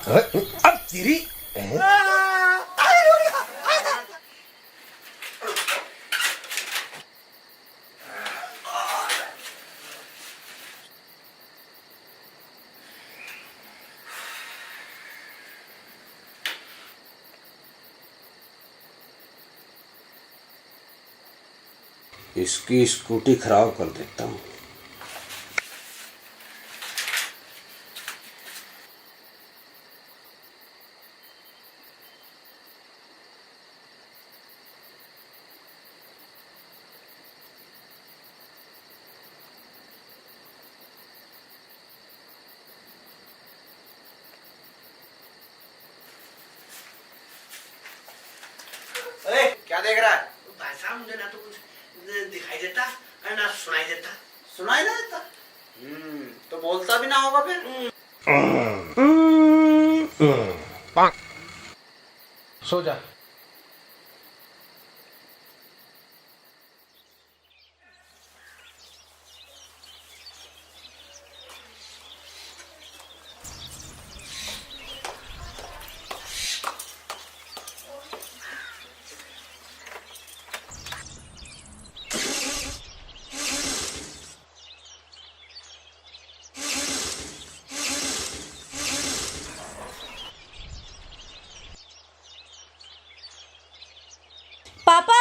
अब तेरी इसकी स्कूटी खराब कर देता हूँ। क्या देख रहा है? भाई साहब मुझे ना तो कुछ दिखाई देता और ना सुनाई देता। सुनाई ना देता? तो बोलता भी ना होगा फिर। सो जा। पापा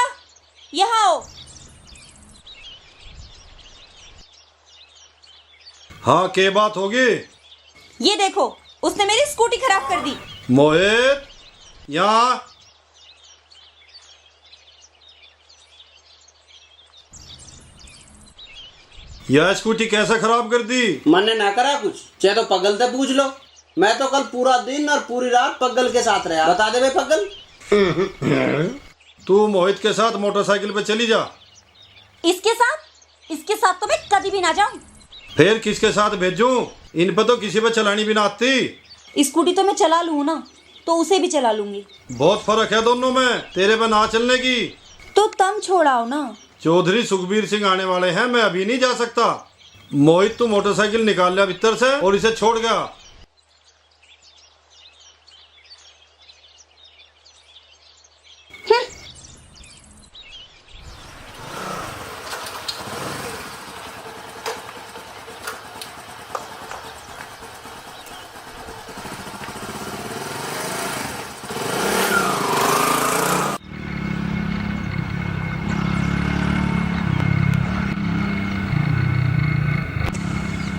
यहाँ आओ। हाँ, के बात होगी? ये देखो, उसने मेरी स्कूटी खराब कर दी। मोहित, यहाँ। यह स्कूटी कैसे खराब कर दी? मैंने ना करा कुछ, चाहे तो पगल से पूछ लो। मैं तो कल पूरा दिन और पूरी रात पगल के साथ रहा। बता दे बे पगल। तू मोहित के साथ मोटरसाइकिल पे चली जा। इसके साथ तो मैं कभी भी ना जाऊं। फिर किसके साथ भेजूं? इन पे तो किसी पे चलानी भी ना आती। स्कूटी तो मैं चला लूँ ना, तो उसे भी चला लूंगी। बहुत फर्क है दोनों में, तेरे पे ना चलने की। तो तुम छोड़ाओ ना। चौधरी सुखबीर सिंह आने वाले हैं, मैं अभी नहीं जा सकता। मोहित, तू मोटरसाइकिल निकाल लिया भीतर से और इसे छोड़ गया।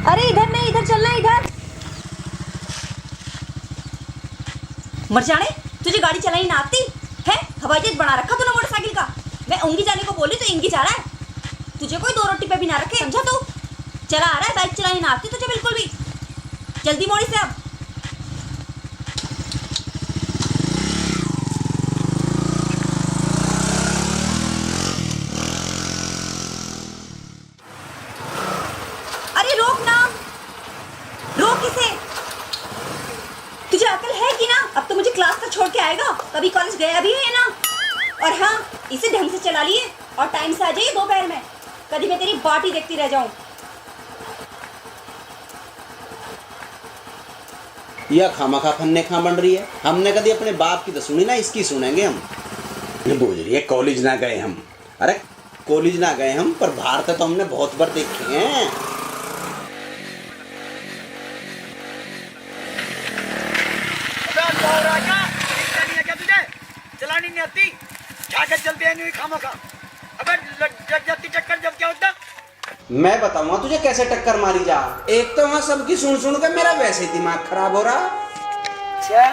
अरे इधर नहीं, इधर चलना, इधर। मर जाने, तुझे गाड़ी चलानी ना आती है? हवाई जहाज बना रखा तूने मोटरसाइकिल का। मैं उंगी जाने को बोली तो इंगी जा रहा है। तुझे कोई दो रोटी पे भी ना रखे, समझा तू? चला आ रहा है, बाइक चलानी ना आती तुझे बिल्कुल भी। जल्दी मोड़ी से अब। अरे रोक ना, रोक इसे। तुझे अकल है कि ना? अब तो मुझे क्लास तक छोड़ के आएगा, कभी कॉलेज गया भी है ना। और हाँ, इसे ढंग से चला लिए और टाइम से आ जाइए दोपहर में, कभी मैं तेरी बाटी देखती रह जाऊं। यह खामखा फन्ने खा बन रही है। हमने कभी अपने बाप की तो सुनी ना, इसकी सुनेंगे हम। ये बोल रही है कॉलेज ना गए हम। अरे कॉलेज ना गए हम, पर भारत तो हमने बहुत बार देखे हैं। क्या तुझे चलानी नहीं आती? क्या चलते हैं खामोखा? अबे लग जाती टक्कर जब क्या होता? मैं बताऊंगा तुझे कैसे टक्कर मारी जा। एक तो वहाँ सबकी सुन सुन कर मेरा वैसे ही दिमाग खराब हो रहा। अच्छा,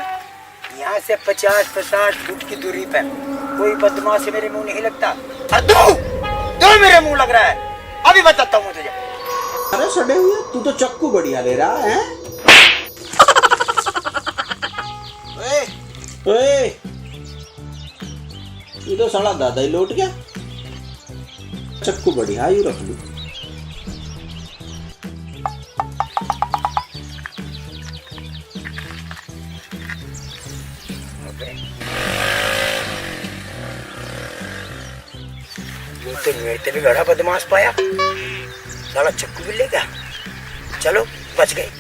यहाँ से 50-60 फुट की दूरी पर कोई बदमाश मेरे मुंह नहीं लगता। दो मेरे मुंह लग रहा है। अभी बताता हूँ तुझे। अरे सड़े हुए, तू तो चक्कू बढ़िया ले रहा है। ओए, ये तो साला दादा ही लौट गया। चक्कू बढ़िया यू रख लू। मेरे भी बड़ा बदमाश पाया, साला चक्कू भी ले गया। चलो बच गए।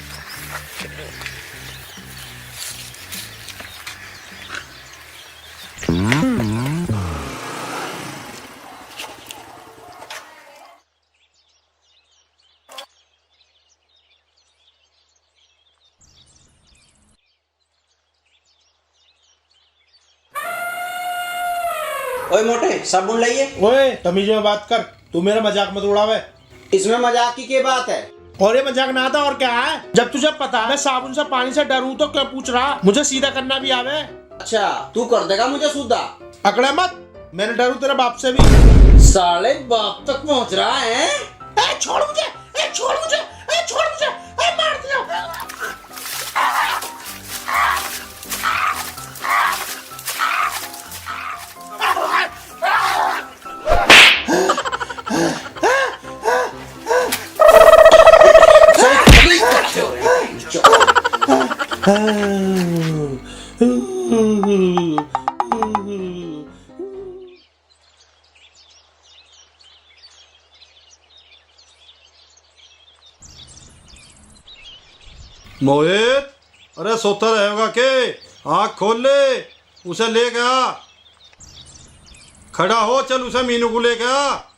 ओए मोटे साबुन लाइए। ओए तमीज में बात कर, तू मेरा मजाक मत उड़ावे। इसमें मजाक की क्या बात है? और ये मजाक ना था और क्या है? जब तुझे पता है मैं साबुन से पानी से डरूं तो क्या पूछ रहा? मुझे सीधा करना भी आवे। अच्छा तू कर देगा मुझे सीधा? अकड़े मत, मैंने डरू तेरे बाप से भी। साले बाप तक पहुंच रहा है। छोड़ मुझे, छोड़ मुझे, छोड़ मुझे, मार दिया। मोहित, अरे सोता रहेगा के? आँख खोल ले, उसे ले गया। खड़ा हो, चल उसे मीनू को ले गया।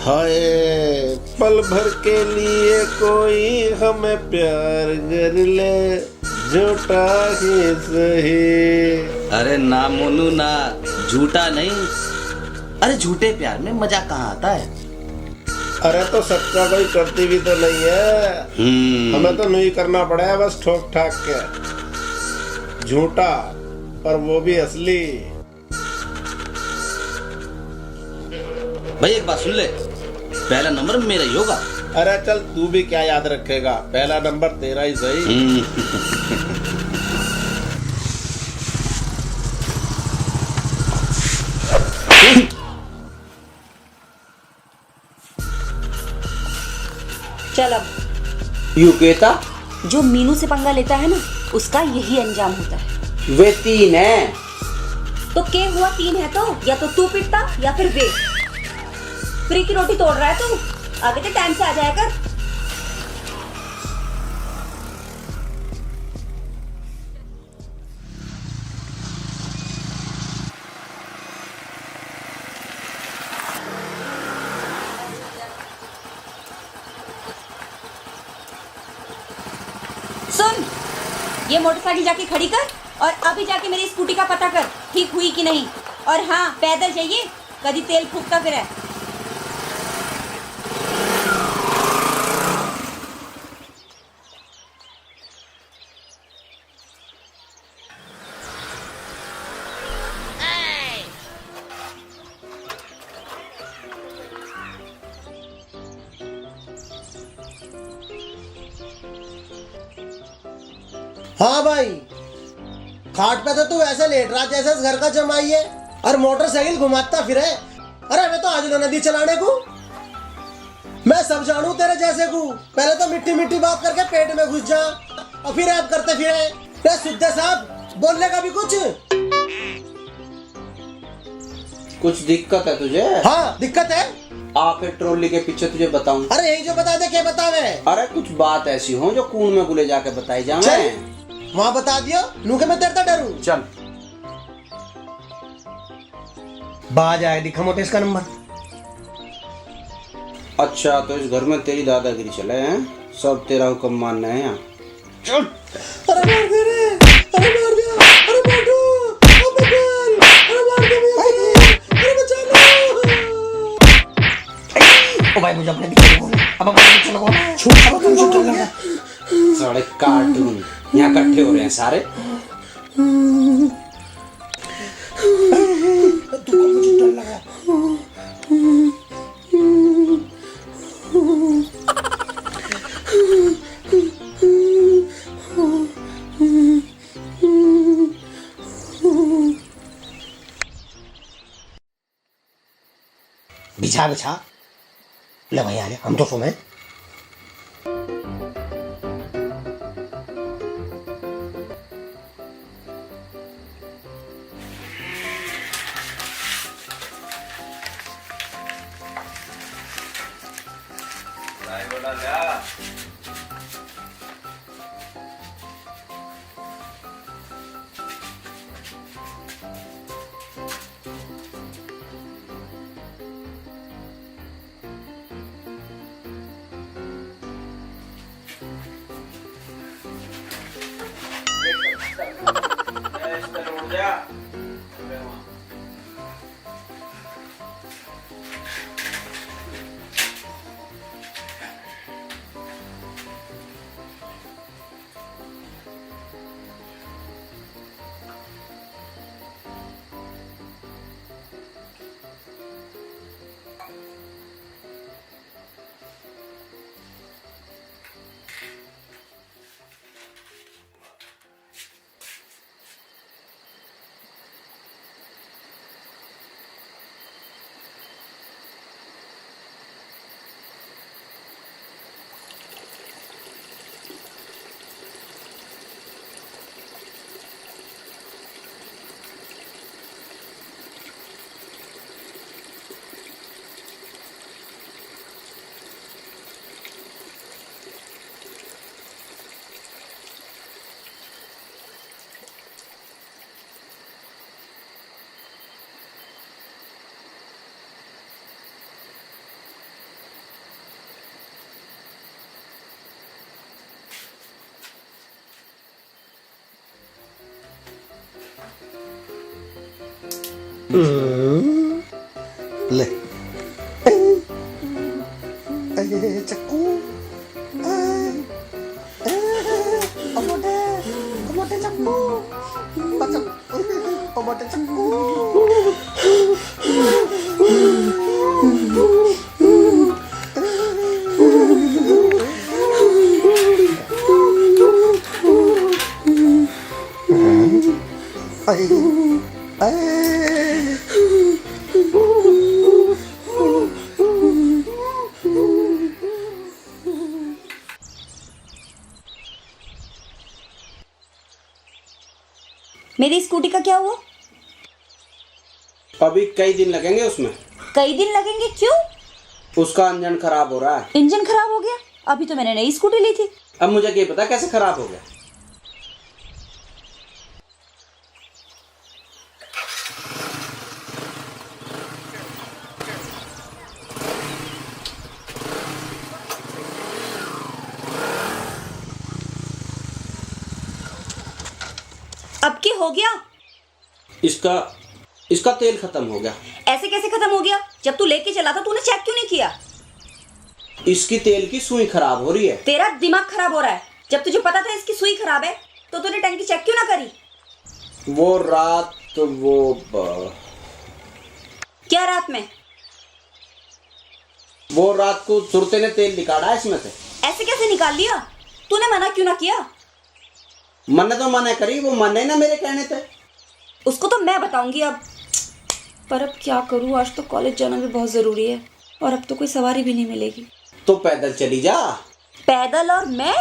हाय पल भर के लिए कोई हमें प्यार कर ले, झूठा ही सही। अरे ना मोनू ना, झूठा नहीं। अरे झूठे प्यार में मजा कहाँ आता है? अरे तो सच्चा कोई करती भी तो नहीं है। हमें तो नहीं करना पड़ा है, बस ठोक ठाक के। झूठा पर वो भी असली। भाई एक बात सुन ले, पहला नंबर मेरा ही होगा। अरे चल तू भी क्या याद रखेगा, पहला नंबर तेरा ही सही। चल अब। यू कहता जो मीनू से पंगा लेता है ना, उसका यही अंजाम होता है। वे 3 है तो के हुआ 3 है तो या तो तू पिटता या फिर वे। फ्री की रोटी तोड़ रहा है तू, आगे तो टाइम से आ जाया कर। सुन, ये मोटरसाइकिल जाके खड़ी कर और अभी जाके मेरी स्कूटी का पता कर ठीक हुई कि नहीं। और हाँ, पैदल जाइए, कभी तेल फूकता फिर है। हाँ भाई, खाट पे तो तू ऐसे लेट रहा जैसे घर का जमाई है और मोटरसाइकिल घुमाता फिरे। अरे मैं तो आज लो नदी चलाने को, मैं सब जानू तेरे जैसे को। पहले तो मिट्टी मिट्टी बात करके पेट में घुस जा और फिर ऐप करते फिरे। सुद्दे साहब, बोलने का भी कुछ दिक्कत है तुझे? हाँ दिक्कत है। आ फिर ट्रॉली के पीछे तुझे बताऊं। अरे यही जो बता दे, क्या बतावे? अरे कुछ बात ऐसी हो जो कून में गुले जाके बताई जाए। वहाँ बता दियो, नू के मैं तेरे तो डरू। चल बाज आए, दिखा मोटे इसका नंबर। अच्छा तो इस घर में तेरी दादागिरी चले हैं, सब तेरा हुक्म मानना है यहाँ। चल। अरे मार दे रे, अरे मार दिया, अरे मार दो, अरे मार दे मुझे, अरे बचा लो। ओ भाई मुझे अपने पीछे बोल, अब अपने पीछे लगो ना, अब तुम छूट लगा। सारे कार्टून यहाँ इकट्ठे हो रहे हैं सारे। तू मुझे डर लगा। बिछा बिछा ले भाई, आ जा, हम तो सोए। ले चक्कू मोटे चक्कू मोटे चक्कू मेरी स्कूटी का क्या हुआ? अभी कई दिन लगेंगे उसमें। कई दिन लगेंगे? क्यों? उसका इंजन खराब हो रहा है। इंजन खराब हो गया? अभी तो मैंने नई स्कूटी ली थी। अब मुझे क्या पता कैसे खराब हो गया। अब क्या हो गया? इसका तेल खत्म हो गया। ऐसे कैसे खत्म हो गया? जब तू लेके चला था तूने चेक क्यों नहीं किया? इसकी तेल की सुई खराब हो रही है। तेरा दिमाग खराब हो रहा है। जब तुझे पता था इसकी सुई खराब है तो तूने टंकी चेक क्यों ना करी? वो रात क्या रात में? वो रात को सुरते ने तेल निकाला इसमें से। ऐसे कैसे निकाल लिया? तूने मना क्यों ना किया? मैंने तो मना करी, वो माने ना मेरे कहने पे। उसको तो मैं बताऊंगी अब। पर अब क्या करूं, आज तो कॉलेज जाना भी बहुत जरूरी है और अब तो कोई सवारी भी नहीं मिलेगी। तो पैदल चली जा। पैदल? और मैं?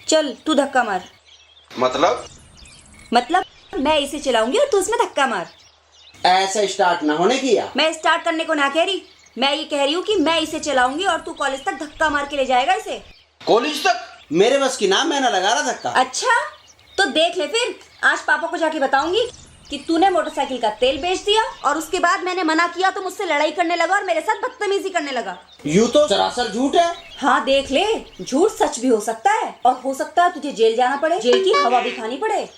चल तू धक्का मार। मतलब मैं इसे चलाऊंगी और तू उसमें धक्का मार। ऐसा स्टार्ट ना होने किया। मैं स्टार्ट करने को ना कह रही, मैं ये कह रही हूँ कि मैं इसे चलाऊंगी और तू कॉलेज तक धक्का मार के ले जाएगा इसे। कॉलेज तक? मेरे बस की ना, मैं ना लगा रहा धक्का। अच्छा तो देख ले फिर, आज पापा को जाके बताऊंगी कि तूने मोटरसाइकिल का तेल बेच दिया और उसके बाद मैंने मना किया तो मुझसे लड़ाई करने लगा और मेरे साथ बदतमीजी करने लगा। यूं तो सरासर झूठ है। हाँ देख ले, झूठ सच भी हो सकता है और हो सकता है तुझे जेल जाना पड़े, जेल की हवा भी खानी पड़े।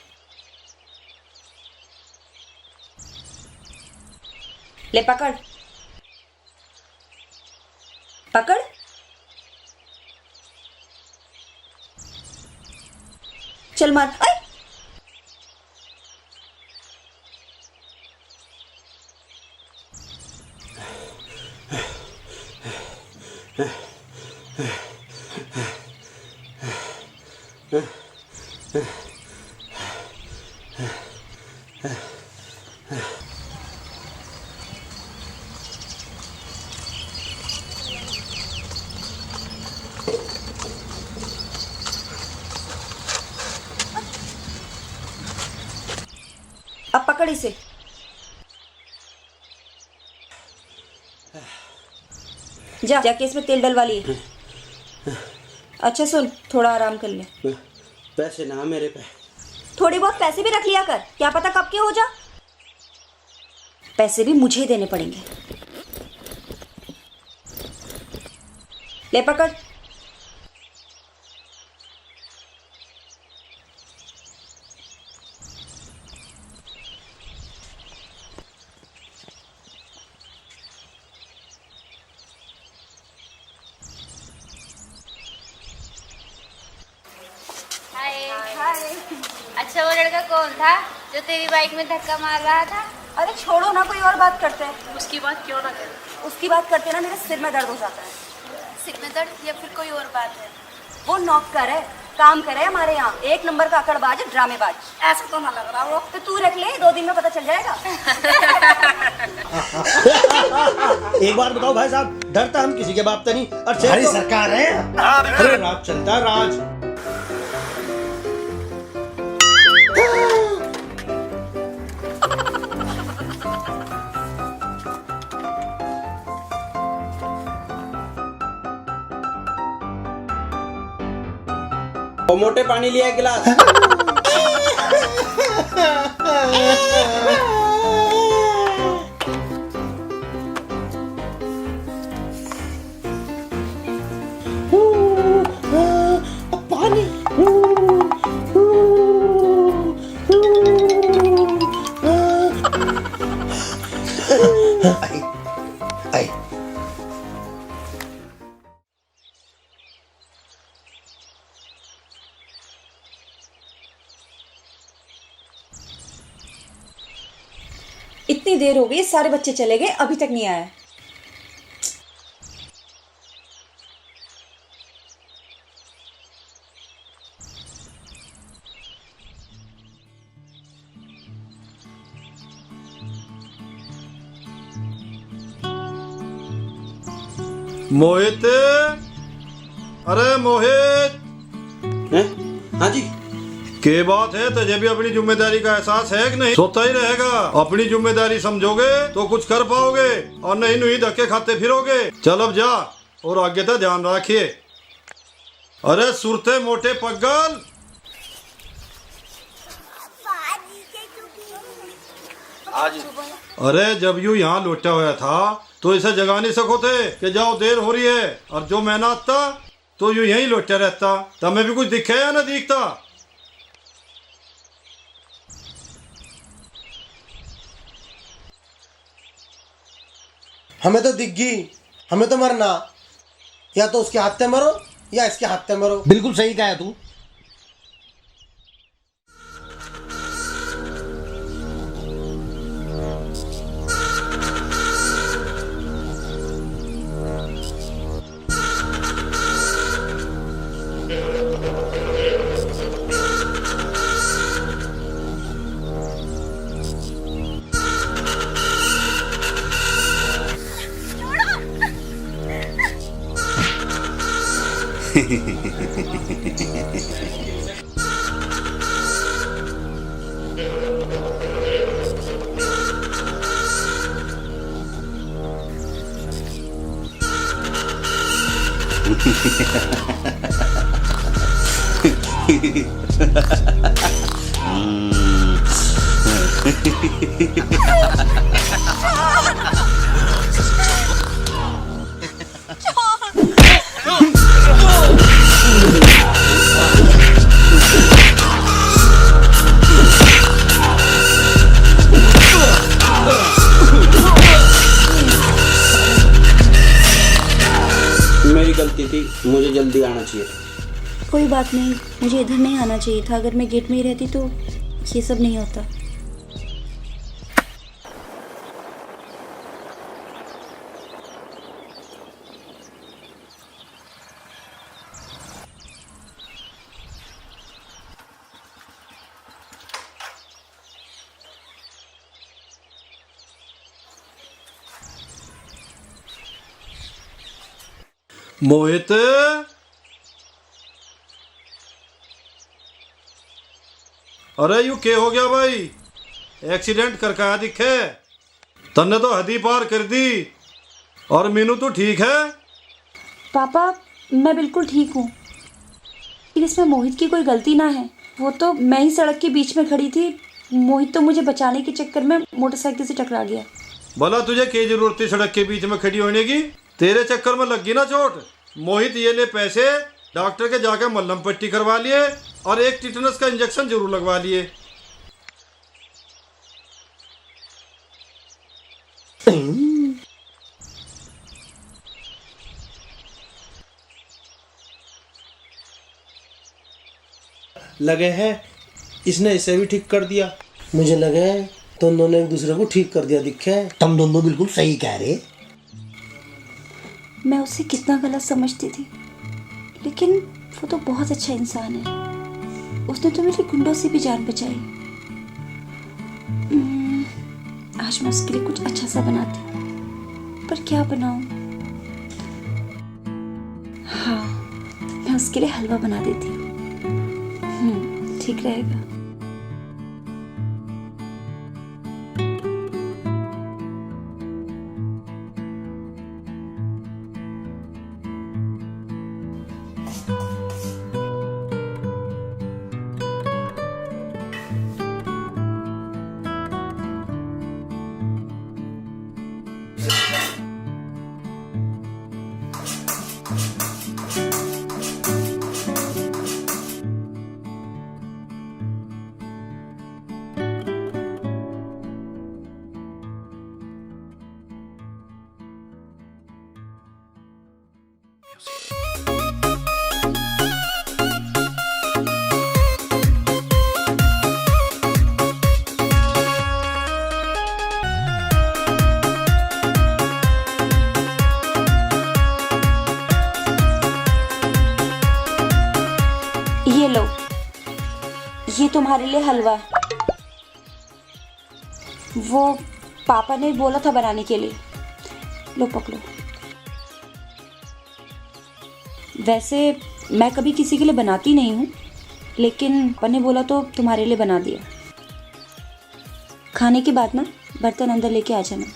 ले पकड़ पकड़। चल मार। अब पकड़ इसे। जाके इसमें तेल डलवा लिए। अच्छा सुन, थोड़ा आराम कर ले। पैसे ना मेरे पे। थोड़ी बहुत पैसे भी रख लिया कर, क्या पता कब के हो जा। पैसे भी मुझे देने पड़ेंगे। ले पकड़। हाय। अच्छा वो लड़का कौन था जो तेरी बाइक में धक्का मार रहा था? अरे छोड़ो ना, कोई और बात करते हैं। उसकी बात क्यों ना करें? उसकी बात करते ना मेरे सिर में दर्द हो जाता है। सिर में दर्द या फिर कोई और बात है? वो नौकर है, काम करे हमारे यहाँ, एक नंबर का अकड़बाज है, ड्रामेबाज। ऐसा तो ना लग रहा वो। तो तू रख ले, 2 दिन में पता चल जाएगा। एक बार बताओ भाई साहब, डरता हम किसी के बाप तो नहीं। और हमारी सरकार है, अरे राज चलता है राज। वो मोटे पानी लिया एक गिलास। इतनी देर हो गई, सारे बच्चे चले गए, अभी तक नहीं आया। मोहित, अरे मोहित। हैं? हाँ जी। के बात है, तुझे भी अपनी जिम्मेदारी का एहसास है कि नहीं? सोता ही रहेगा। अपनी जिम्मेदारी समझोगे तो कुछ कर पाओगे, और नहीं नहीं धक्के खाते फिरोगे। चल अब जा, और आगे तक ध्यान रखिए। अरे सुरते मोटे पगल। अरे जब यू यहाँ लौटा हुआ था तो इसे जगा नहीं सको थे कि जाओ देर हो रही है, और जो मैं ना आता तो यू यहीं लौटा रहता। तब भी कुछ दिखे या ना दिखता? हमें तो दिख गई, हमें तो मरना, या तो उसके हाथ से मरो या इसके हाथ से मरो। बिल्कुल सही कहा तू। मेरी गलती थी, मुझे जल्दी आना चाहिए था। कोई बात नहीं, मुझे इधर नहीं आना चाहिए था। अगर मैं गेट में ही रहती तो ये सब नहीं होता। मोहित, अरे यू के हो गया भाई? एक्सीडेंट करके आया दिखे। तन्ने तो हदी पार कर दी। और मीनू तो ठीक है? पापा मैं बिल्कुल ठीक हूँ, लेकिन इसमें मोहित की कोई गलती ना है। वो तो मैं ही सड़क के बीच में खड़ी थी, मोहित तो मुझे बचाने के चक्कर में मोटरसाइकिल से टकरा गया। भला तुझे क्या जरूरत थी सड़क के बीच में खड़ी होने की? तेरे चक्कर में लग गई ना चोट। मोहित ये ले पैसे, डॉक्टर के जाकर मल्लम पट्टी करवा लिए और एक टिटनस का इंजेक्शन जरूर लगवा लिए। लगे हैं इसने इसे भी ठीक कर दिया। मुझे लगे तुम दोनों एक दूसरे को ठीक कर दिया दिखे। तुम दोनों बिल्कुल सही कह रहे। मैं उसे कितना गलत समझती थी, लेकिन वो तो बहुत अच्छा इंसान है। उसने तो मेरी गुंडों से भी जान बचाई। आज मैं उसके लिए कुछ अच्छा सा बनाती हूँ, पर क्या बनाऊं? हाँ, मैं उसके लिए हलवा बना देती हूँ। ठीक रहेगा। ये लो, ये तुम्हारे लिए हलवा। वो पापा ने बोला था बनाने के लिए। लो पकड़ो। वैसे मैं कभी किसी के लिए बनाती नहीं हूँ, लेकिन पापा ने बोला तो तुम्हारे लिए बना दिया। खाने के बाद ना बर्तन अंदर लेके आ जाना।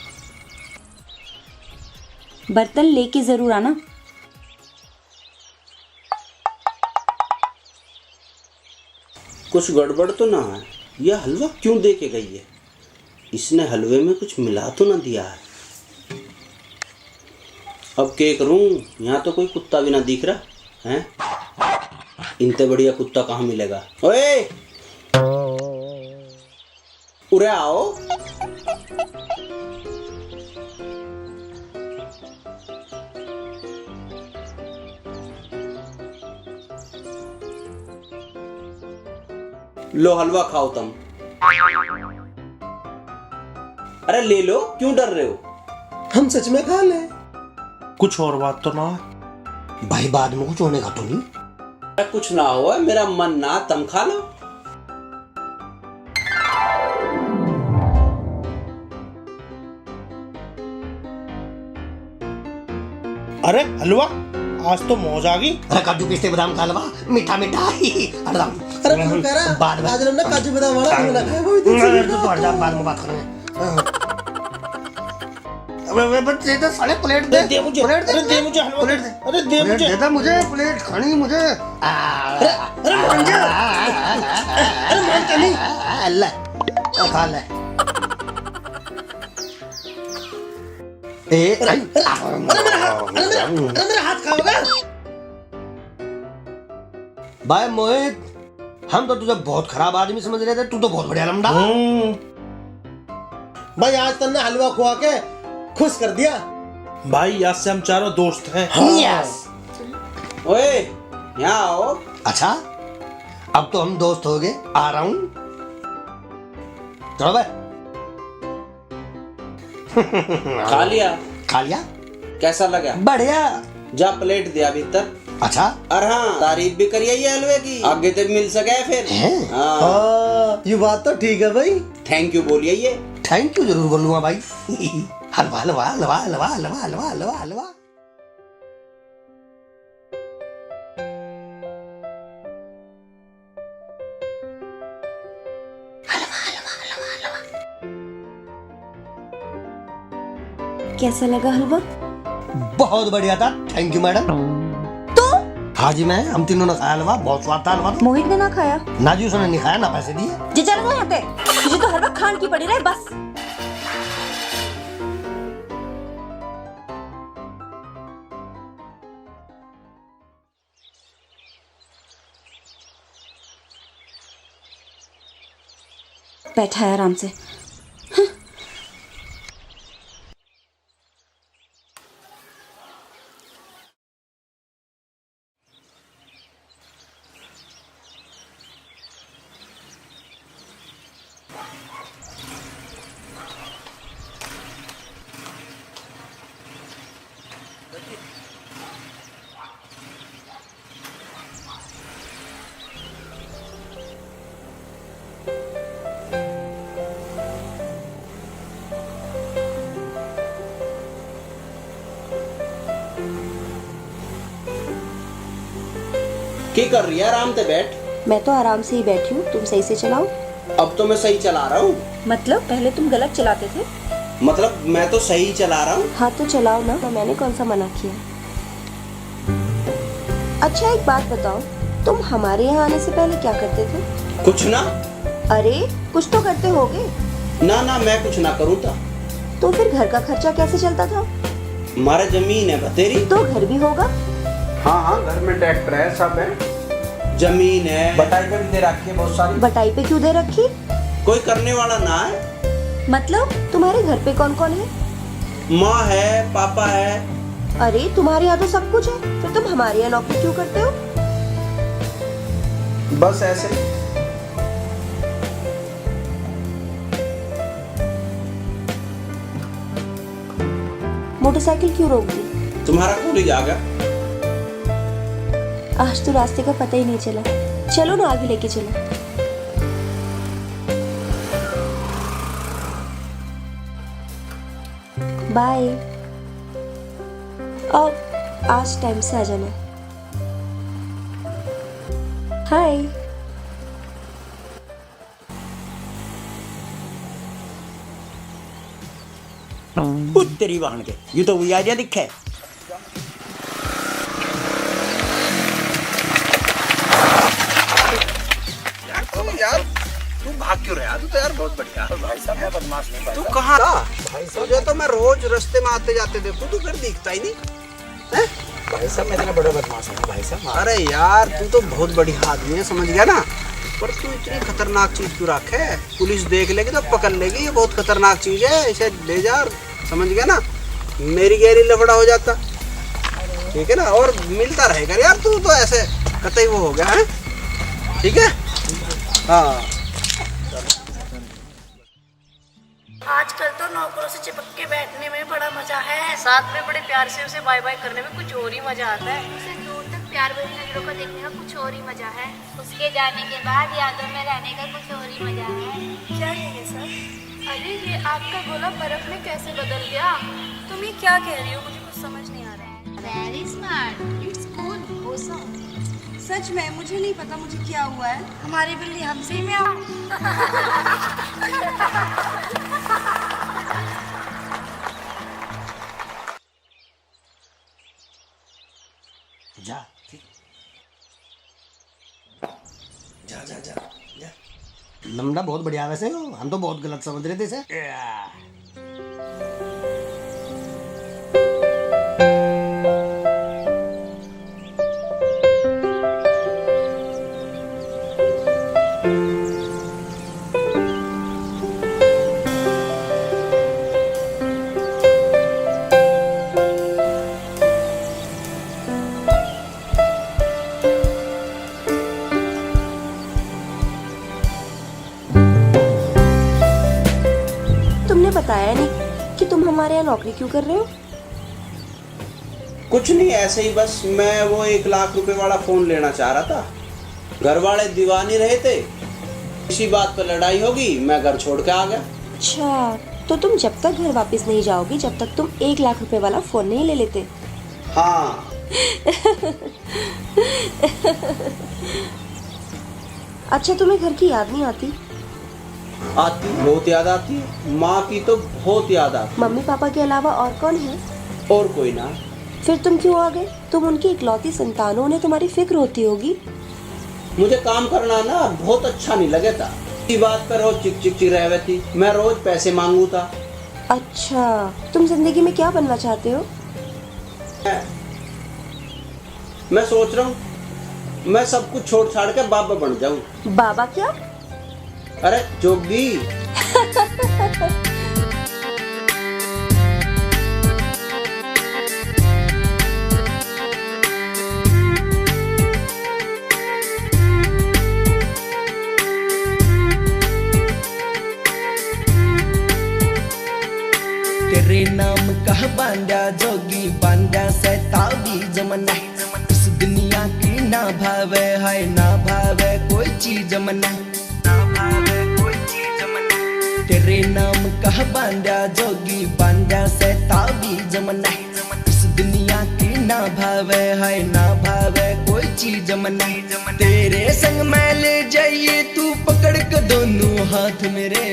बर्तन लेके जरूर आना। कुछ गड़बड़ तो ना है? यह हलवा क्यों दे के गई है? इसने हलवे में कुछ मिला तो ना दिया है? अब क्या करूं? यहाँ तो कोई कुत्ता भी ना दिख रहा है। इनसे बढ़िया कुत्ता कहाँ मिलेगा? ओए, उरे आओ। लो हलवा खाओ तुम। अरे ले लो, क्यों डर रहे हो? हम सच में खा ले। कुछ और बात तो ना है? भाई बाद में कुछ होने का तो नहीं? अरे कुछ ना हो, मेरा मन ना, तुम खा लो। अरे हलवा, आज तो मौज आ गई। अरे काजू पिस्ते बादाम का हलवा, मीठा मीठा। अरे तू कह रहा बाद में आज हमने काजू बादाम वाला खाना खाया, वो बाद में बात करेंगे। अबे बच्चे तो साले प्लेट दे मुझे, अरे दे मुझे हलवा, प्लेट दे, अरे दे मुझे, दे दे मुझे प्लेट खानी मुझे। अरे मान जा, अरे मान जा नहीं। अल्लाह खा ले। अरे मेरा हाथ खाओगा? भाई मोहित, हम तो तुझे बहुत खराब आदमी समझ रहे थे, तू तो बहुत बढ़िया लमड़ा। भाई आज तुमने हलवा खुआ के खुश कर दिया। भाई आज से हम चारों दोस्त हैं। यस। ओए, यहाँ आओ। अच्छा, अब तो हम दोस्त हो गए। आ रहा हूँ। चलो भाई। खा लिया? खा लिया। कैसा लगा? बढ़िया। जा प्लेट दिया भीतर। अच्छा, और हाँ, तारीफ भी करिए ये हलवे की, आगे तक मिल सके फिर। हाँ, ये बात तो ठीक है भाई। थैंक यू बोलिए ये। थैंक यू जरूर बोलूंगा भाई। हलवा हलवा हलवा हलवा हलवा हलवा हलवा हलवा। कैसा लगा हलवा? बहुत बढ़िया था। Thank you madam. तो हाँ जी, मैं हम तीनों ने खाया हलवा, बहुत स्वाद था हलवा। मोहित ने ना खाया? ना जी, उसने नहीं खाया, ना पैसे दिए। जी चलो तो यहाँ पे, तुझे तो हर वक्त खान की पड़ी रहे बस। बैठा है आराम से। क्या कर रही है? आराम से बैठ। मैं तो आराम से ही बैठी हूँ, तुम सही से चलाओ। अब तो मैं सही चला रहा हूँ। मतलब पहले तुम गलत चलाते थे। मतलब मैं तो सही चला रहा हूँ। हाँ तो चलाओ ना, तो मैंने कौन सा मना किया। अच्छा एक बात बताओ, तुम हमारे यहाँ आने से पहले क्या करते थे? कुछ ना। अरे कुछ तो करते होगे। ना ना, मैं कुछ ना करूँ था। तो फिर घर का खर्चा कैसे चलता था? हमारा जमीन है बतेरी। तो घर भी होगा। हाँ हाँ, घर में ट्रैक्टर है, सब है, जमीन है, बटाई पे भी दे रखी है बहुत सारी। बटाई पे क्यों दे रखी? कोई करने वाला ना है। मतलब तुम्हारे घर पे कौन कौन है? माँ है, पापा है। अरे तुम्हारे यहाँ तो सब कुछ है, फिर तुम हमारे यहाँ नौकरी क्यों करते हो? बस ऐसे। मोटरसाइकिल क्यों रोक दी? तुम्हारा कॉलेज आ गया। आज तो रास्ते का पता ही नहीं चला। चलो ना आगे लेके चलो। बाय। और आज टाइम से आ जाना। हाय। तेरी वाहन के ये तो वही आइडिया दिखे। यार तू भाग क्यों रहा? तू तो यार बहुत बढ़िया। भाई साहब मैं बदमाश नहीं। तू कहाँ था? तुझे तो मैं रोज रास्ते में आते जाते देखूं, तू फिर दिखता ही नहीं है? भाई साहब मैं इतना बड़ा बदमाश हूँ भाई साहब। अरे यार तू तो बहुत बढ़िया आदमी है, समझ गया ना। पर तू इतनी खतरनाक चीज क्यों रखे? पुलिस देख लेगी तो पकड़ लेगी, ये बहुत खतरनाक चीज है, इसे ले जा। समझ गया ना? मेरी गहरी लफड़ा हो जाता, ठीक है ना? और मिलता रहेगा यार, तू तो ऐसे कतई वो हो गया है, ठीक है? हाँ आजकल तो नौकरों से चिपक के बैठने में बड़ा मजा है, साथ में बड़े प्यार से उसे बाय बाय करने में कुछ और ही मजा आता है। उसे दूर तक प्यार भरी नजरों को देखने का कुछ और ही मजा है। उसके जाने के बाद यादों में रहने का कुछ और ही मजा है। क्या है ये सब? अरे ये आपका गोला बर्फ में कैसे बदल गया? तुम ये क्या कह रही हो? मुझे कुछ समझ नहीं आ रहा है। Very smart, it's cool, awesome. सच में मुझे नहीं पता मुझे क्या हुआ है। हमारी बिल्ली हमसे ही म्याऊं। जा जा जा जा जा। लमड़ा बहुत बढ़िया वैसे, हम तो बहुत गलत समझ रहे थे इसे। तुमने बताया नहीं कि तुम हमारे यहाँ नौकरी क्यों कर रहे हो? कुछ नहीं, ऐसे ही बस मैं वो 1 लाख रुपए वाला फोन लेना चाह रहा था। घर वाले दीवानी रहे थे, इसी बात पर लड़ाई होगी, मैं घर छोड़ के आ गया। अच्छा तो तुम जब तक घर वापस नहीं जाओगे जब तक तुम 1 लाख रुपए वाला फोन नहीं ले लेते। हाँ अच्छा तुम्हें घर की याद नहीं आती? आती, बहुत याद आती है। माँ की तो बहुत याद आती। मम्मी पापा के अलावा और कौन है? और कोई ना। फिर तुम क्यों आ गए? तुम उनकी इकलौती संतान हो, उन्हें तुम्हारी फिक्र होती होगी। मुझे काम करना ना बहुत अच्छा नहीं लगे था, इसी बात पर रोज चिक चिक चिक रह थी। मैं रोज पैसे मांगू था। अच्छा तुम जिंदगी में क्या बनना चाहते हो? मैं सोच रहा हूँ मैं सब कुछ छोड़ छाड़ के बाबा बन जाऊँ। बाबा क्या? अरे जोगी तेरे नाम का बांधा जोगी बांधा से ताबीज मना इस दुनिया की ना भावे है ना भावे कोई चीज मना ना भावे कोई चीज मना तेरे नाम का बांधा जोगी बांधा से ताबीज मना इस दुनिया की ना भावे है ना भावे कोई चीज मना तेरे संग मैं ले जाइए तू पकड़ के दोनों हाथ मेरे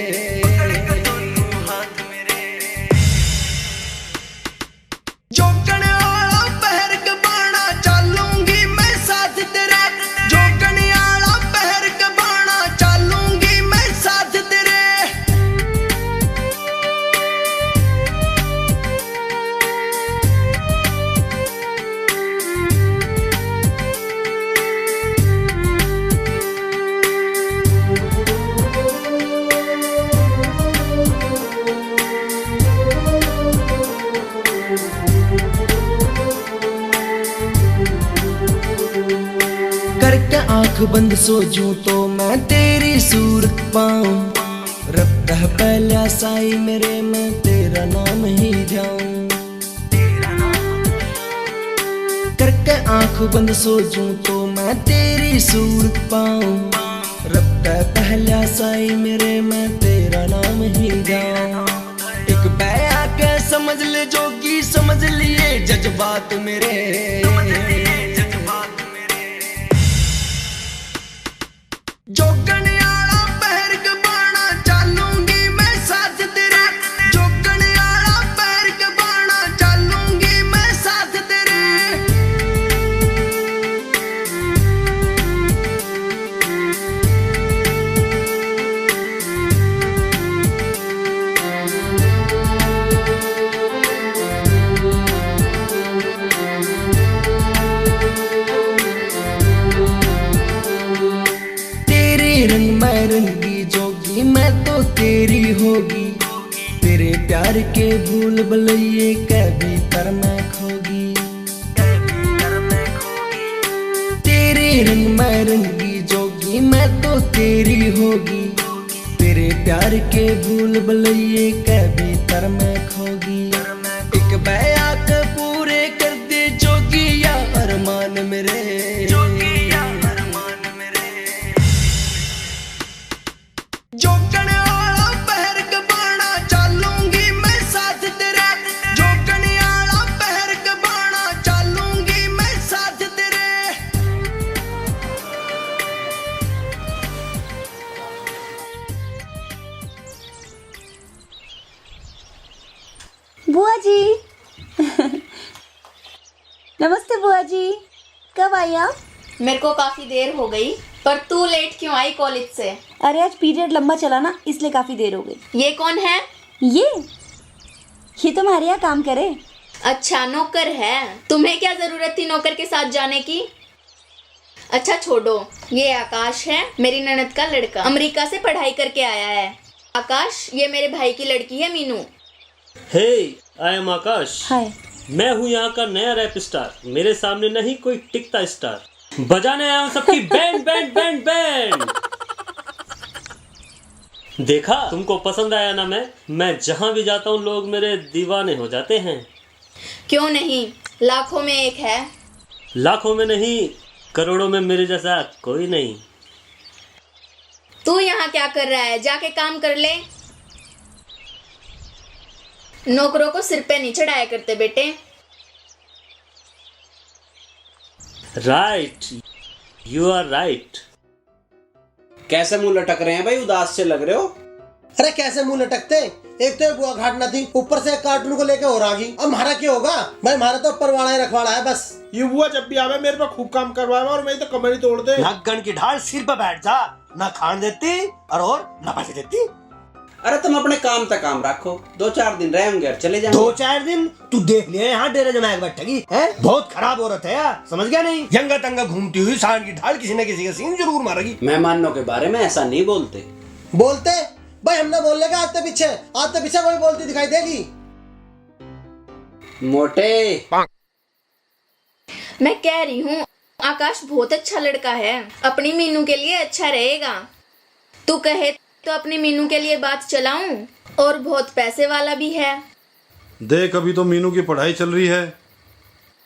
आँख बंद सोचूं तो मैं तेरी सूरत पाऊं रब रह पहला साई मेरे मैं तेरा नाम ही जाऊं करके आँख बंद सोचूं तो मैं तेरी सूरत पाऊं रब रह पहला साई मेरे मैं तेरा नाम ही जाऊं एक बैया के समझ ले जोगी समझ लिए जज्बात मेरे जोगनियाला पहर के बाणा चालूंगी मैं साथ तेरे जोगनियाला पहर के बाणा चालूंगी मैं साथ तेरे रंग मैं रंगी जोगी मैं तो तेरी होगी तेरे प्यार के भूल भुलैये कभी तर मैं खोगी तेरे रंग मैं रंगी जोगी मैं तो तेरी होगी तेरे प्यार के भूल भुलैये कभी तर मैं खोगी एक बया के पूरे कर दे जोगी या अरमान मेरे जोगनियाला पहर के बाणा चालूंगी मैं साथ तेरे जोगनियाला पहर के बाणा चालूंगी मैं साथ तेरे बुआ जी नमस्ते बुआ जी कब आई आप? मेरे को काफी देर हो गई पर तू लेट क्यों आई कॉलेज से? अरे आज पीरियड लंबा चला ना इसलिए काफी देर हो गई। ये कौन है? ये तो हमारे यहाँ काम करे। अच्छा नौकर है। तुम्हें क्या जरूरत थी नौकर के साथ जाने की? अच्छा छोड़ो, ये आकाश है मेरी ननद का लड़का, अमेरिका से पढ़ाई करके आया है। आकाश ये मेरे भाई की लड़की है मीनू। हे आई एम आकाश। हाय मैं हूँ यहाँ का नया रैप स्टार, मेरे सामने नहीं कोई टिकता स्टार, बजाने आया हूँ सबकी बैंड बैंड बैंड बैंड। देखा तुमको पसंद आया ना? मैं जहाँ भी जाता हूँ लोग मेरे दीवाने हो जाते हैं। क्यों नहीं, लाखों में एक है। लाखों में नहीं करोड़ों में मेरे जैसा कोई नहीं। तू यहाँ क्या कर रहा है? जाके काम कर ले। नौकरों को सिर पे नहीं चढ़ाया करते बेटे। Right, you are right. कैसे मुंह लटक रहे हैं भाई? उदास से लग रहे हो। अरे कैसे मुंह लटकते? एक तो ये बुआ घाट न थी, ऊपर से एक कार्टून को लेके हो रही। अब हमारा क्या होगा भाई? हमारा तो परवाड़ा ही रखवाड़ा है बस। ये बुआ जब भी आवे मेरे पे खूब काम करवाए और मेरी तो कमर ही तोड़ दे। नागन की ढाल सिर पे बैठ जा, ना खान देती और ना पैसे देती। अरे तुम अपने काम तक काम रखो, 2-4 दिन रहेंगे और चले जाएंगे। 2-4 दिन? तू देख लिया यहाँ डेरे जमा के बैठेगी है? बहुत खराब औरत है यार, समझ गया नहीं? यंगा तंगा घूमती हुई सांड की ढाल किसी न किसी का सीन जरूर मारेगी। मेहमानों के बारे में ऐसा नहीं बोलते। बोलते भाई, हमने बोलने का आज ते पीछे कोई बोलती दिखाई देगी। मोटे मैं कह रही हूँ आकाश बहुत अच्छा लड़का है, अपनी मीनू के लिए अच्छा रहेगा। तू कहे तो अपनी मीनू के लिए बात चलाऊं, और बहुत पैसे वाला भी है। देख, अभी तो मीनू की पढ़ाई चल रही है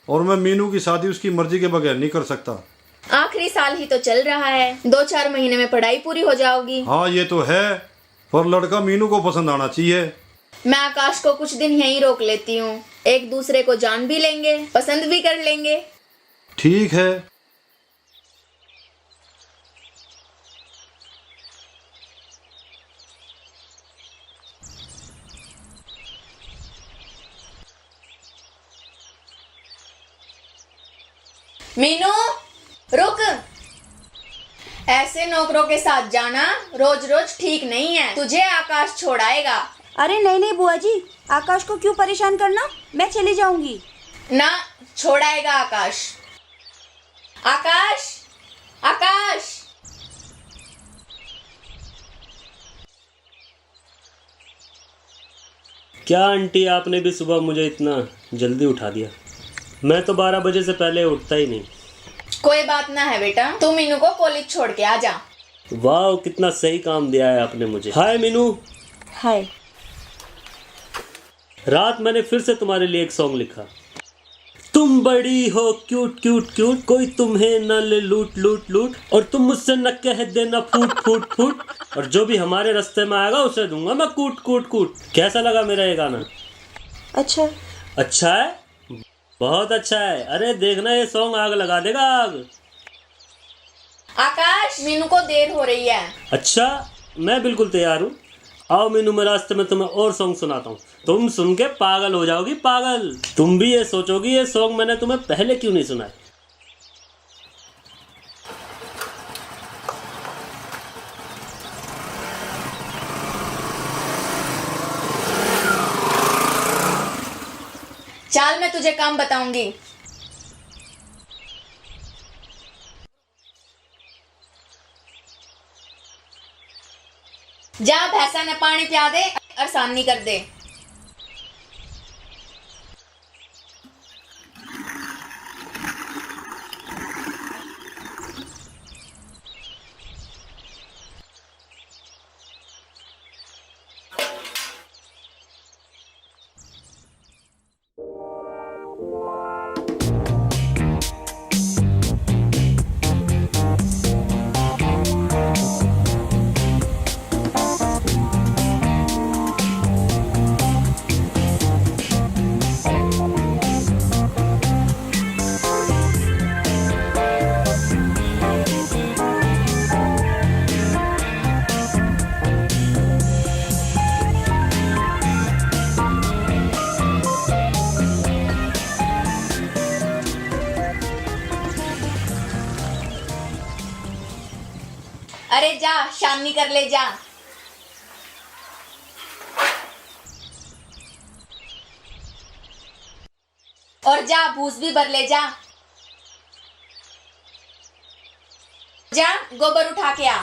और मैं मीनू की शादी उसकी मर्जी के बगैर नहीं कर सकता। आखिरी साल ही तो चल रहा है, 2-4 महीने में पढ़ाई पूरी हो जाओगी। हाँ ये तो है, पर लड़का मीनू को पसंद आना चाहिए। मैं आकाश को कुछ दिन यहीं रोक लेती हूँ, एक दूसरे को जान भी लेंगे, पसंद भी कर लेंगे। ठीक है। मीनू रुक, ऐसे नौकरों के साथ जाना रोज रोज ठीक नहीं है, तुझे आकाश छोड़ाएगा। अरे नहीं नहीं बुआ जी, आकाश को क्यों परेशान करना, मैं चली जाऊंगी। ना, छोड़ाएगा आकाश। आकाश, आकाश। क्या आंटी, आपने भी सुबह मुझे इतना जल्दी उठा दिया? मैं तो 12 बजे से पहले उठता ही नहीं। कोई बात ना है बेटा, तू मीनू को कॉलेज छोड़ के आ जा। वाह, कितना सही काम दिया है आपने मुझे। हाय मीनू। हाय। रात मैंने फिर से तुम्हारे लिए एक सॉन्ग लिखा। तुम बड़ी हो क्यूट क्यूट क्यूट, कोई तुम्हें न ले लूट लूट लूट, और तुम मुझसे न कह देना फूट फूट फूट, और जो भी हमारे रास्ते में आएगा उसे दूंगा मैं कूट कूट कूट। कैसा लगा मेरा ये गाना? अच्छा। अच्छा है, बहुत अच्छा है। अरे देखना, ये सॉन्ग आग लगा देगा, आग। आकाश, मीनू को देर हो रही है। अच्छा, मैं बिल्कुल तैयार हूँ। आओ मीनू, मैं रास्ते में तुम्हें और सॉन्ग सुनाता हूँ, तुम सुन के पागल हो जाओगी, पागल। तुम भी ये सोचोगी ये सॉन्ग मैंने तुम्हें पहले क्यों नहीं सुनाए। चल मैं तुझे काम बताऊंगी। जा भैंसा ने पानी पिया दे और सानी कर दे। अरे जा, शानी कर ले जा। और जा भूस भी भर ले जा। जा गोबर उठा के आ।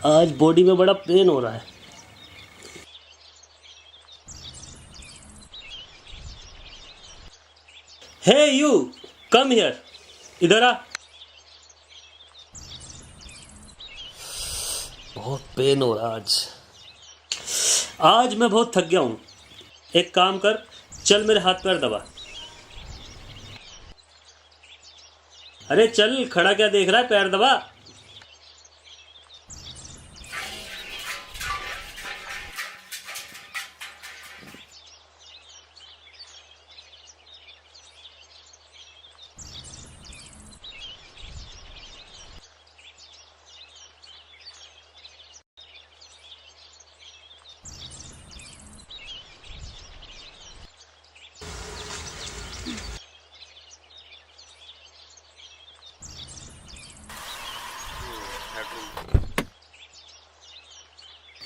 आज बॉडी में बड़ा पेन हो रहा है। हे यू, कम हियर, इधर आ। बहुत पेन हो रहा है आज मैं बहुत थक गया हूँ। एक काम कर, चल मेरे हाथ पैर दबा। अरे चल, खड़ा क्या देख रहा है, पैर दबा।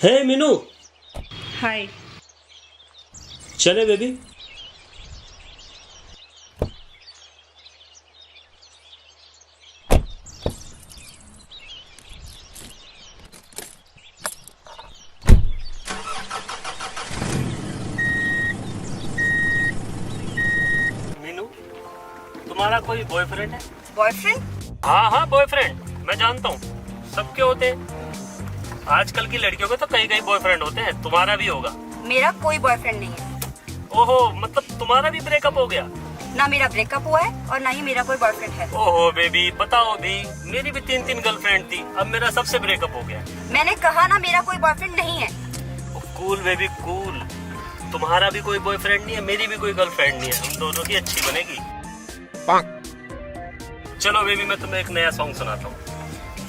हे मीनू, हाय। चले बेबी। मीनू, तुम्हारा कोई बॉयफ्रेंड है? बॉयफ्रेंड? हाँ हाँ बॉयफ्रेंड, मैं जानता हूँ, सबके होते हैं। आजकल की लड़कियों के तो कई कई बॉयफ्रेंड होते हैं, तुम्हारा भी होगा। मेरा कोई बॉयफ्रेंड नहीं है। ओहो, मतलब तुम्हारा भी ब्रेकअप हो गया? ना मेरा ब्रेकअप हुआ है और ना ही मेरा कोई बॉयफ्रेंड है। ओहो बेबी, बताओ भी, मेरी भी 3 गर्लफ्रेंड थी, अब मेरा सबसे ब्रेकअप हो गया। मैंने कहा ना मेरा कोई बॉयफ्रेंड नहीं है। कूल बेबी कूल, तुम्हारा भी कोई बॉयफ्रेंड नहीं है, मेरी भी कोई गर्लफ्रेंड नहीं है, हम दोनों की अच्छी बनेगी। चलो बेबी, मैं तुम्हें एक नया सॉन्ग सुनाता हूँ।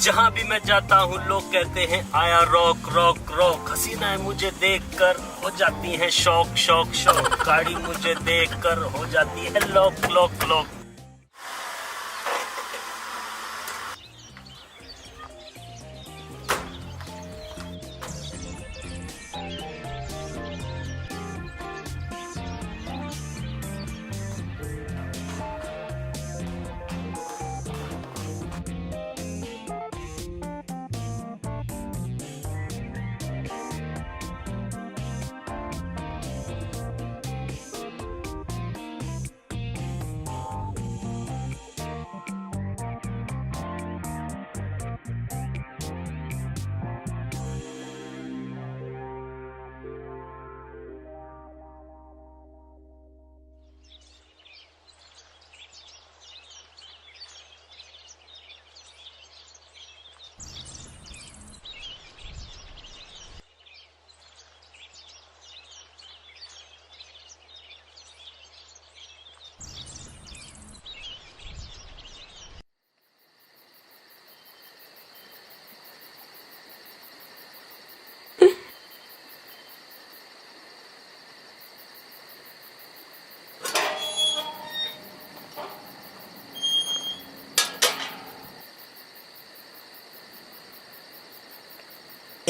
जहाँ भी मैं जाता हूँ लोग कहते हैं आया रॉक रॉक रॉक, हसीना मुझे देखकर हो जाती है शौक शौक शौक, गाड़ी मुझे देखकर हो जाती है लॉक लॉक लॉक।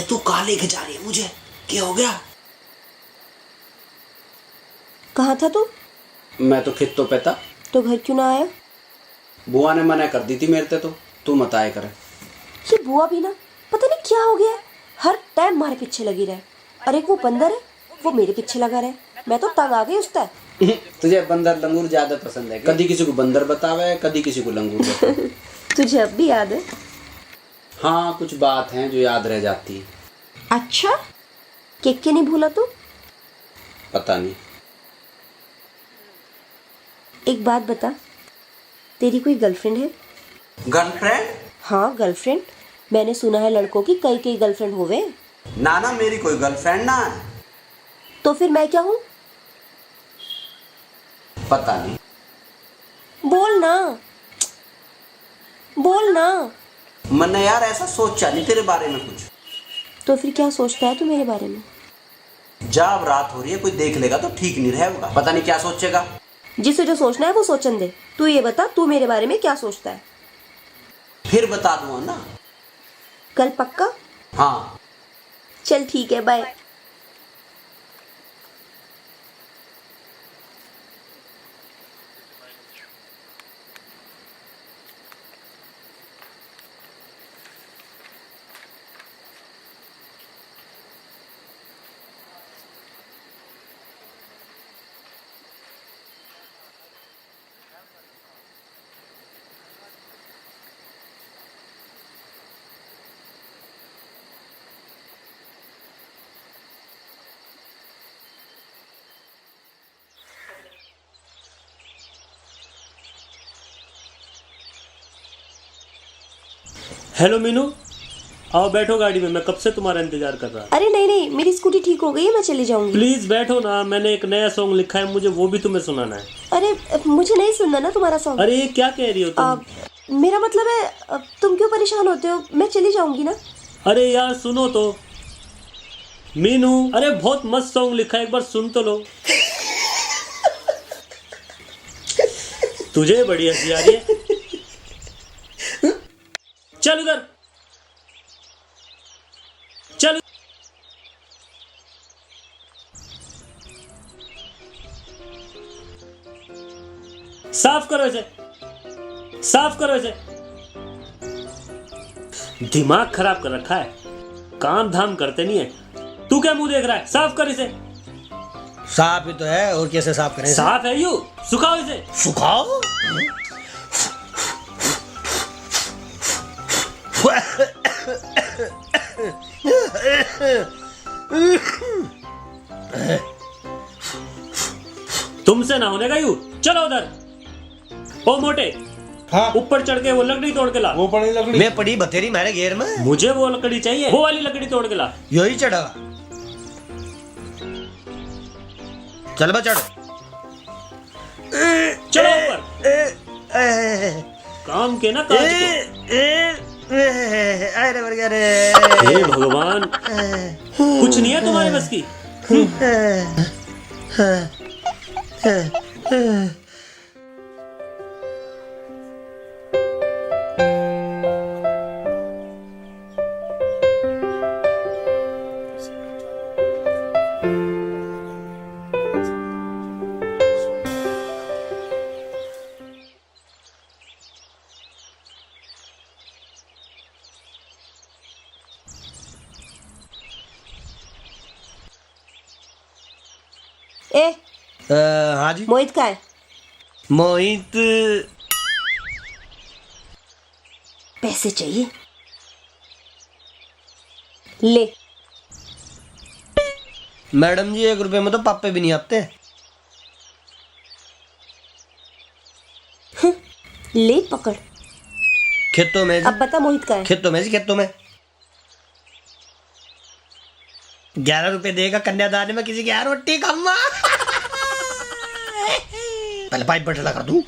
तू कहाँ लेके जा रही है मुझे? क्या हो गया? कहाँ था तू? मैं तो खेतों पे था। तो घर क्यों ना आया? बुआ ने मना कर दी थी मेरे से, तो तू मत आए करे। ये बुआ भी ना पता नहीं क्या हो गया है, हर टाइम हमारे पीछे लगी रहे। और एक वो बंदर है, वो मेरे पीछे लगा रहे। मैं तो तंग आ गई उससे। तुझे बंदर लंगूर ज्यादा पसंद है? कभी किसी को बंदर बतावे, कभी किसी को लंगूर बतावे। तुझे अब भी याद है? हाँ, कुछ बात है जो याद रह जाती है। अच्छा, केक नहीं भूला तू? पता नहीं। एक बात बता, तेरी कोई गर्लफ्रेंड है? गर्लफ्रेंड? हाँ गर्लफ्रेंड। मैंने सुना है लड़कों की कई कई गर्लफ्रेंड होवे। ना ना, मेरी कोई गर्लफ्रेंड ना है। तो फिर मैं क्या हूँ? पता नहीं। बोल ना, बोल ना। मैंने यार ऐसा सोचा नहीं तेरे बारे में कुछ। तो फिर क्या सोचता है तू मेरे बारे में? जा, अब रात हो रही है, कोई देख लेगा तो ठीक नहीं रहेगा। पता नहीं क्या सोचेगा। जिसे जो सोचना है वो सोचन दे। तू ये बता, तू मेरे बारे में क्या सोचता है? फिर बता दूंगा ना। कल पक्का? हाँ। चल ठीक है, बाय। हेलो मीनू, आओ बैठो गाड़ी में, मैं कब से तुम्हारा इंतजार कर रहा। अरे नहीं नहीं, मेरी स्कूटी ठीक हो गई है, मैं चली जाऊंगी। प्लीज बैठो ना, मैंने एक नया सॉन्ग लिखा है, मुझे वो भी तुम्हें सुनाना है। अरे मुझे नहीं सुनना ना तुम्हारा सॉन्ग। अरे क्या कह रही हो तुम? मेरा मतलब है, तुम क्यों परेशान होते हो? मैं चली जाऊंगी ना। अरे यार सुनो तो मीनू, अरे बहुत मस्त सॉन्ग लिखा है, एक बार सुन तो लो। तुझे बड़ी हंसी आ रही है। चल उधर, चल करो इसे, साफ करो इसे। दिमाग खराब कर रखा है, काम धाम करते नहीं है। तू क्या मुंह देख रहा है? साफ कर इसे। साफ ही तो है, और कैसे साफ करें? साफ है यू, सुखाओ इसे। सुखाओ? तुमसे ना होने का यू, चलो उधर। ओ मोटे, हाँ ऊपर चढ़ के वो लकड़ी तोड़ के ला। वो पड़ी लकड़ी मैं पड़ी बतेरी मारे घेर में। मुझे वो लकड़ी चाहिए, वो वाली लकड़ी तोड़ के ला। यही चढ़ा, चल बा चढ़। चलो ऊपर। काम के ना काज के। अरे मर गया रे। हे भगवान, कुछ नहीं है तुम्हारे बस की। ए हाँ जी। मोहित का है? मोहित पैसे चाहिए, ले। मैडम जी 1 रुपए में तो पापे भी नहीं आते। ले पकड़। खेतों में जी। अब बता मोहित का है? खेतों में जी, खेतों में। 11 रुपए देगा कन्यादान में किसी की यार रोटी खाऊंगा। पहले पाइप पर ठंडा कर दूं।